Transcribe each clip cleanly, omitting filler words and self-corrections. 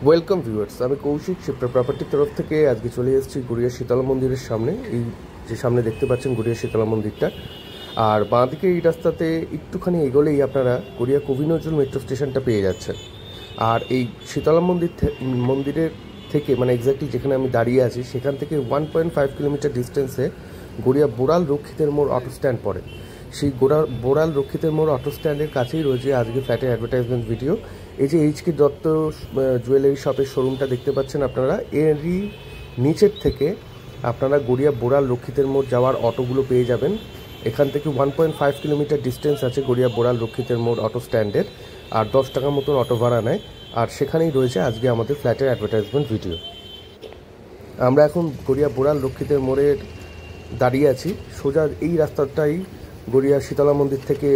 Welcome viewers, আমি কৌশিক শিপ্রা প্রপার্টির তরফ থেকে আজকে চলে এসেছি গড়িয়া শীতলা মন্দিরের সামনে। এই যে সামনে দেখতে পাচ্ছেন গড়িয়া শীতলা মন্দিরটা, আর বাঁ দিকে এই রাস্তাতে একটুখানি এগোলেই আপনারা গড়িয়া কবি নজরুল মেট্রো স্টেশনটা পেয়ে যাচ্ছেন। আর এই শীতলা মন্দিরের থেকে মানে এক্স্যাক্টলি যেখানে আমি দাঁড়িয়ে আছি সেখান থেকে 1.5 কিলোমিটার ডিস্টেন্সে গড়িয়া বোড়াল রক্ষিতের মোড় অটো স্ট্যান্ড পড়ে। সেই বোড়াল রক্ষিতের মোড় অটো স্ট্যান্ডের কাছেই রয়েছে আজকে ফ্ল্যাটের অ্যাডভার্টাইজমেন্ট ভিডিও। এই যে এইচকে দত্ত জুয়েলারি শপের শোরুমটা দেখতে পাচ্ছেন আপনারা, এরই নিচের থেকে আপনারা গড়িয়া বোড়াল রক্ষিতের মোড় যাওয়ার অটোগুলো পেয়ে যাবেন। এখান থেকে 1.5 কিলোমিটার ডিস্টেন্স আছে গড়িয়া বোড়াল রক্ষিতের মোড় অটো স্ট্যান্ডের, আর 10 টাকা মতন অটো ভাড়া নেয়। আর সেখানেই রয়েছে আজকে আমাদের ফ্ল্যাটের অ্যাডভার্টাইজমেন্ট ভিডিও। আমরা এখন গড়িয়া বোড়াল রক্ষিতের মোড়ের দাঁড়িয়ে আছি। সোজা এই রাস্তাটাই গড়িয়া শীতলা মন্দির থেকে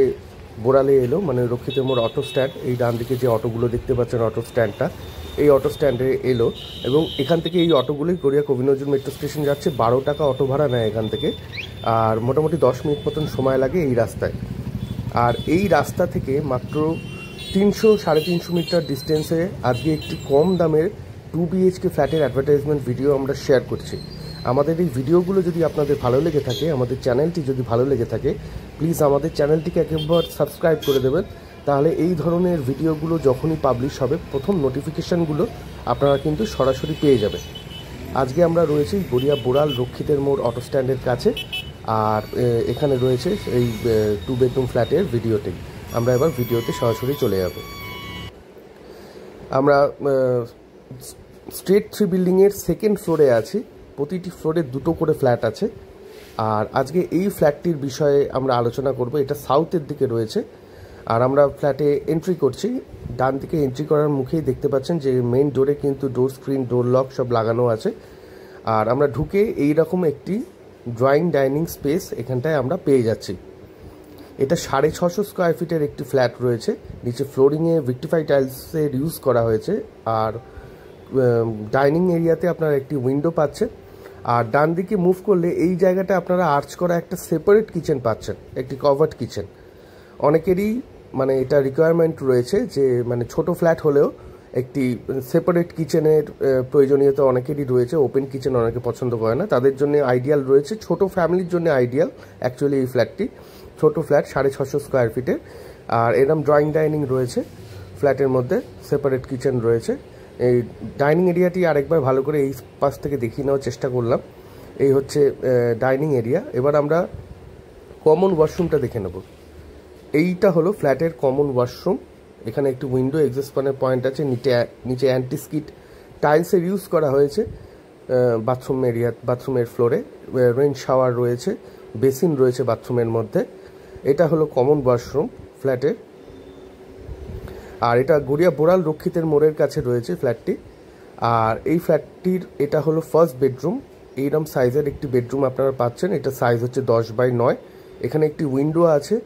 বোড়ালে এলো, মানে রক্ষিতের মোড় অটো স্ট্যান্ড। এই ডান দিকে যে অটোগুলো দেখতে পাচ্ছেন অটো স্ট্যান্ডটা, এই অটো স্ট্যান্ডে এলো এবং এখান থেকে এই অটোগুলোই গড়িয়া কবি নজরুল মেট্রো স্টেশন যাচ্ছে। 12 টাকা অটো ভাড়া নেয় এখান থেকে, আর মোটামুটি 10 মিনিট মতন সময় লাগে এই রাস্তায়। আর এই রাস্তা থেকে মাত্র 300-350 মিটার ডিস্টেন্সে আজকে একটি কম দামের 2 BHK ফ্ল্যাটের অ্যাডভার্টাইজমেন্ট ভিডিও আমরা শেয়ার করছি। আমাদের এই ভিডিওগুলো যদি আপনাদের ভালো লেগে থাকে, আমাদের চ্যানেলটি যদি ভালো লেগে থাকে, প্লিজ আমাদের চ্যানেলটিকে একবার সাবস্ক্রাইব করে দেবেন। তাহলে এই ধরনের ভিডিওগুলো যখনই পাবলিশ হবে প্রথম নোটিফিকেশানগুলো আপনারা কিন্তু সরাসরি পেয়ে যাবেন। আজকে আমরা রয়েছি গড়িয়া বোড়াল রক্ষিতের মোড় অটো স্ট্যান্ডের কাছে, আর এখানে রয়েছে এই 2 বেডরুম ফ্ল্যাটের ভিডিওটি। আমরা এবার ভিডিওতে সরাসরি চলে যাব। আমরা স্ট্রেট 3 বিল্ডিংয়ের সেকেন্ড ফ্লোরে আছি। প্রতিটি ফ্লোরে 2টো করে ফ্ল্যাট আছে। আর আজকে এই ফ্ল্যাটটির বিষয়ে আমরা আলোচনা করব। এটা সাউথের দিকে রয়েছে, আর আমরা ফ্ল্যাটে এন্ট্রি করছি। ডান দিকে এন্ট্রি করার মুখেই দেখতে পাচ্ছেন যে মেইন ডোরে কিন্তু ডোর স্ক্রিন, ডোর লক সব লাগানো আছে। আর আমরা ঢুকে এই রকম একটি ড্রয়িং ডাইনিং স্পেস এখানটায় আমরা পেয়ে যাচ্ছি। এটা 650 স্কোয়ার ফিটের একটি ফ্ল্যাট রয়েছে। নিচে ফ্লোরিংয়ে ভিক্টিফাই টাইলসের ইউজ করা হয়েছে, আর ডাইনিং এরিয়াতে আপনারা একটি উইন্ডো পাচ্ছেন। আর ডান দিকে মুভ করলে এই জায়গাটা আপনারা আর্চ করা একটা সেপারেট কিচেন পাচ্ছেন, একটি কভার্ড কিচেন। অনেকেরই মানে এটা রিকোয়ারমেন্ট রয়েছে যে মানে ছোট ফ্ল্যাট হলেও একটি সেপারেট কিচেনের প্রয়োজনীয়তা অনেকেরই রয়েছে। ওপেন কিচেন অনেকে পছন্দ করে না, তাদের জন্য আইডিয়াল রয়েছে, ছোট ফ্যামিলির জন্য আইডিয়াল অ্যাকচুয়ালি এই ফ্ল্যাটটি। ছোট ফ্ল্যাট 650 স্কোয়ার ফিটের, আর এরকম ড্রয়িং ডাইনিং রয়েছে ফ্ল্যাটের মধ্যে, সেপারেট কিচেন রয়েছে। এই ডাইনিং এরিয়াটি আরেকবার ভালো করে এই পাশ থেকে দেখিয়ে নেওয়ার চেষ্টা করলাম। এই হচ্ছে ডাইনিং এরিয়া। এবার আমরা কমন ওয়াশরুমটা দেখে নেব। এইটা হলো ফ্ল্যাটের কমন ওয়াশরুম। এখানে একটি উইন্ডো, এক্সস্ট ফ্যানের পয়েন্ট আছে, নিচে অ্যান্টিস্কিড টাইলসের ইউজ করা হয়েছে। বাথরুমের ফ্লোরে রেন শাওয়ার রয়েছে, বেসিন রয়েছে বাথরুমের মধ্যে। এটা হলো কমন ওয়াশরুম ফ্ল্যাটের। আর এটা গড়িয়া বোড়াল রক্ষিতের মোড়ের কাছে রয়েছে ফ্ল্যাটটি। আর এই ফ্ল্যাটটির এটা হলো ফার্স্ট বেডরুম। এইরকম সাইজের একটি বেডরুম আপনারা পাচ্ছেন। এটা সাইজ হচ্ছে 10x9। এখানে একটি উইন্ডো আছে,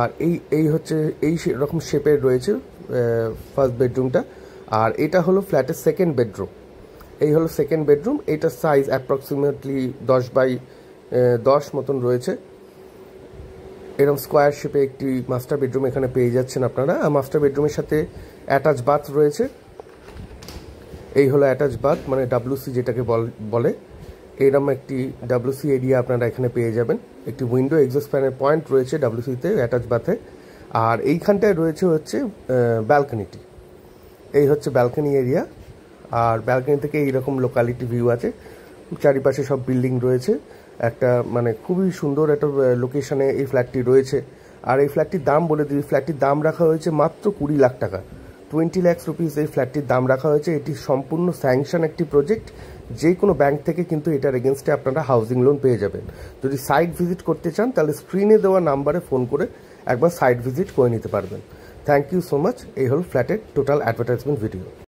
আর এই হচ্ছে এই রকম শেপের রয়েছে ফার্স্ট বেডরুমটা। আর এটা হলো ফ্ল্যাটের সেকেন্ড বেডরুম। এই হলো সেকেন্ড বেডরুম। এটার সাইজ অ্যাপ্রক্সিমেটলি 10x10 মতন রয়েছে। এরকম স্কোয়ার শেপে একটি মাস্টার বেডরুম এখানে পেয়ে যাচ্ছেন আপনারা। আর মাস্টার বেডরুমের সাথে অ্যাটাচ বাথ রয়েছে। এই হলো অ্যাটাচ বাথ, মানে WC যেটাকে বলে। এরকম একটি WC এরিয়া আপনারা এখানে পেয়ে যাবেন। একটি উইন্ডো, এক্সস্ট ফ্যানের পয়েন্ট রয়েছে WC-তে, অ্যাটাচ বাথে। আর এইখানটায় রয়েছে হচ্ছে ব্যালকনিটি। এই হচ্ছে ব্যালকনি এরিয়া। আর ব্যালকনি থেকে এইরকম লোকালিটি ভিউ আছে। চারিপাশে সব বিল্ডিং রয়েছে। একটা মানে খুবই সুন্দর একটা লোকেশনে এই ফ্ল্যাটটি রয়েছে। আর এই ফ্ল্যাটটির দাম বলে দিই, ফ্ল্যাটটির দাম রাখা হয়েছে মাত্র 20 লাখ টাকা। 20 লাখ রুপিস এই ফ্ল্যাটটির দাম রাখা হয়েছে। এটি সম্পূর্ণ স্যাংশন একটি প্রজেক্ট। যে কোনো ব্যাংক থেকে কিন্তু এটার এগেনস্টে আপনারা হাউজিং লোন পেয়ে যাবেন। যদি সাইট ভিজিট করতে চান তাহলে স্ক্রিনে দেওয়া নাম্বারে ফোন করে একবার সাইট ভিজিট করে নিতে পারবেন। Thank you so much. এই হল ফ্ল্যাটের টোটাল অ্যাডভার্টাইজমেন্ট ভিডিও।